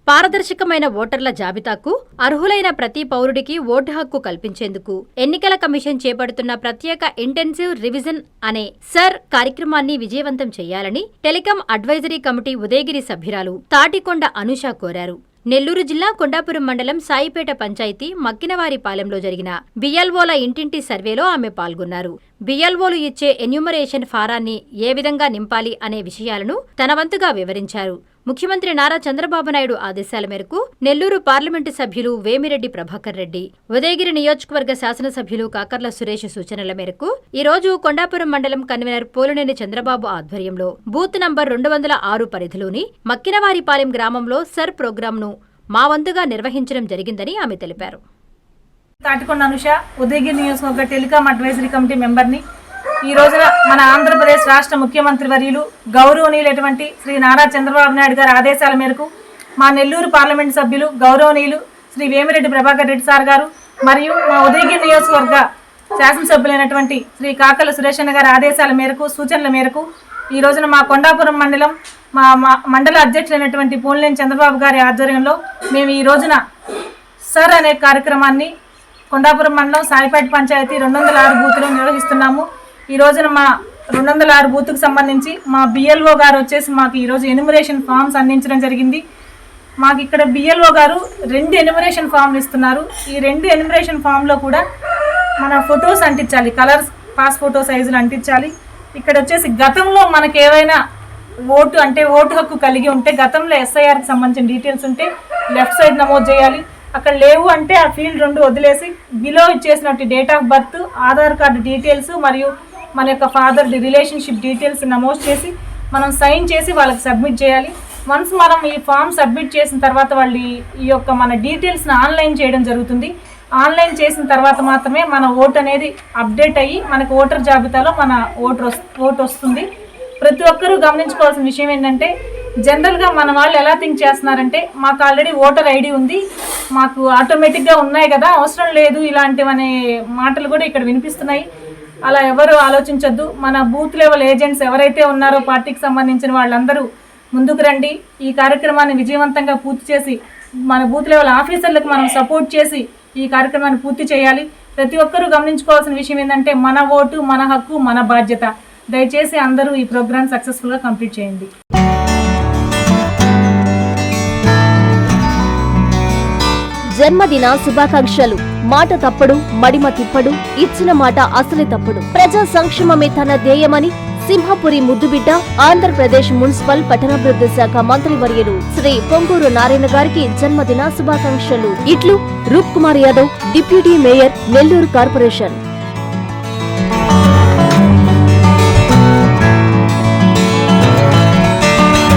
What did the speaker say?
పారదర్శకమైన ఓటర్ల జాబితాకు అర్హులైన ప్రతి పౌరుడికి ఓటు హక్కు కల్పించేందుకు ఎన్నికల కమిషన్ చేపడుతున్న ప్రత్యేక ఇంటెన్సివ్ రివిజన్ అనే సర్ కార్యక్రమాన్ని విజయవంతం చేయాలని టెలికాం అడ్వైజరీ కమిటీ ఉదయగిరి సభ్యురాలు తాటికొండ అనూష కోరారు. నెల్లూరు జిల్లా కొండాపురం మండలం సాయిపేట పంచాయతీ మక్కినవారిపాలెంలో జరిగిన బిఎల్ఓల ఇంటింటి సర్వేలో ఆమె పాల్గొన్నారు. బిఎల్ఓలు ఇచ్చే ఎన్యూమరేషన్ ఫారాన్ని ఏ విధంగా నింపాలి అనే విషయాలను తన వంతుగా వివరించారు. ముఖ్యమంత్రి నారా చంద్రబాబు నాయుడు ఆదేశాల మేరకు నెల్లూరు పార్లమెంటు సభ్యులు వేమిరెడ్డి ప్రభాకర్ రెడ్డి, ఉదయగిరి నియోజకవర్గ శాసనసభ్యులు కాకర్ల సురేష్ సూచనల మేరకు ఈ రోజు కొండాపురం మండలం కన్వీనర్ పోలినేని చంద్రబాబు ఆధ్వర్యంలో బూత్ నంబర్ 206 పరిధిలోని మక్కినవారిపాలెం గ్రామంలో సర్ ప్రోగ్రాంను మా వంతుగా నిర్వహించడం జరిగిందని ఆమె తెలిపారు. తాటికొండ అనుష, ఉదయగిరి నియోజకవర్గ టెలికాం అడ్వైజరీ కమిటీ మెంబర్ని. ఈ రోజున మన ఆంధ్రప్రదేశ్ రాష్ట్ర ముఖ్యమంత్రి వర్యులు గౌరవనీయులైనటువంటి శ్రీ నారా చంద్రబాబు నాయుడు గారి ఆదేశాల మేరకు మా నెల్లూరు పార్లమెంటు సభ్యులు గౌరవనీయులు శ్రీ వేమిరెడ్డి ప్రభాకర్ రెడ్డి సార్ గారు మరియు మా ఉదయగిరి నియోజకవర్గ శాసనసభ్యులైనటువంటి శ్రీ కాకర్ల సురేష్ అన్న గారి ఆదేశాల మేరకు సూచనల మేరకు ఈ రోజున మా కొండాపురం మండలం మా మండల అధ్యక్షులైనటువంటి పోలినేని చంద్రబాబు గారి ఆధ్వర్యంలో మేము ఈ రోజున సర్ అనే కార్యక్రమాన్ని కొండాపురం మండలం సాయిపేట పంచాయతీ 206 బూత్లో నిర్వహిస్తున్నాము. ఈ రోజున మా 206 బూత్కు సంబంధించి మా బిఎల్ఓ గారు వచ్చేసి మాకు ఈరోజు ఎన్యూమరేషన్ ఫామ్స్ అందించడం జరిగింది. మాకు ఇక్కడ బిఎల్ఓ గారు 2 ఎన్యూమరేషన్ ఫామ్లు ఇస్తున్నారు. ఈ 2 ఎన్యూమరేషన్ ఫామ్లో కూడా మన ఫొటోస్ అంటించాలి, కలర్స్ పాస్ ఫోటో సైజులు అంటించాలి. ఇక్కడ వచ్చేసి గతంలో మనకు ఏవైనా ఓటు హక్కు కలిగి ఉంటే గతంలో ఎస్ఐఆర్కి సంబంధించిన డీటెయిల్స్ ఉంటే లెఫ్ట్ సైడ్ నమోదు చేయాలి. అక్కడ లేవు అంటే ఆ ఫీల్డ్ 2 వదిలేసి బిలో ఇచ్చేసినట్టు date of birth, Aadhaar card details మరియు మన యొక్క ఫాదర్ రిలేషన్షిప్ డీటెయిల్స్ నమోదు చేసి మనం సైన్ చేసి వాళ్ళకి సబ్మిట్ చేయాలి. వన్స్ మనం ఈ ఫామ్ సబ్మిట్ చేసిన తర్వాత వాళ్ళు ఈ యొక్క మన డీటెయిల్స్ని ఆన్లైన్ చేయడం జరుగుతుంది. ఆన్లైన్ చేసిన తర్వాత మాత్రమే మన ఓటు అనేది అప్డేట్ అయ్యి మనకు ఓటర్ జాబితాలో మన ఓటు వస్తుంది. ప్రతి ఒక్కరూ గమనించుకోవాల్సిన విషయం ఏంటంటే జనరల్గా మన వాళ్ళు ఎలా థింక్ చేస్తున్నారంటే మాకు ఆల్రెడీ ఓటర్ ఐడి ఉంది, మాకు ఆటోమేటిక్గా ఉన్నాయి కదా, అవసరం లేదు ఇలాంటివనే మాటలు కూడా ఇక్కడ వినిపిస్తున్నాయి. అలా ఎవరు ఆలోచించొద్దు. మన బూత్ లెవెల్ ఏజెంట్స్ ఎవరైతే ఉన్నారో పార్టీకి సంబంధించిన వాళ్ళందరూ ముందుకు రండి. ఈ కార్యక్రమాన్ని విజయవంతంగా పూర్తి చేసి మన బూత్ లెవెల్ ఆఫీసర్లకు మనం సపోర్ట్ చేసి ఈ కార్యక్రమాన్ని పూర్తి చేయాలి. ప్రతి ఒక్కరూ గమనించుకోవాల్సిన విషయం ఏంటంటే మన ఓటు, మన హక్కు, మన బాధ్యత. దయచేసి అందరూ ఈ ప్రోగ్రామ్ సక్సెస్ఫుల్గా కంప్లీట్ చేయండి. జన్మదిన శుభాకాంక్షలు. మాట తప్పడు, మడిమ తిప్పడు, ఇచ్చిన మాట అసలే తప్పడు. ప్రజా సంక్షేమమే తన ధ్యేయమని సింహపురి ముద్దుబిడ్డ ఆంధ్రప్రదేశ్ మున్సిపల్ పట్టణాభివృద్ధి శాఖ మంత్రివర్యులు శ్రీ పొంగూరు నారాయణ గారికి జన్మదిన శుభాకాంక్షలు. ఇట్లు Roop Kumar Yadav, deputy mayor, Nellore corporation.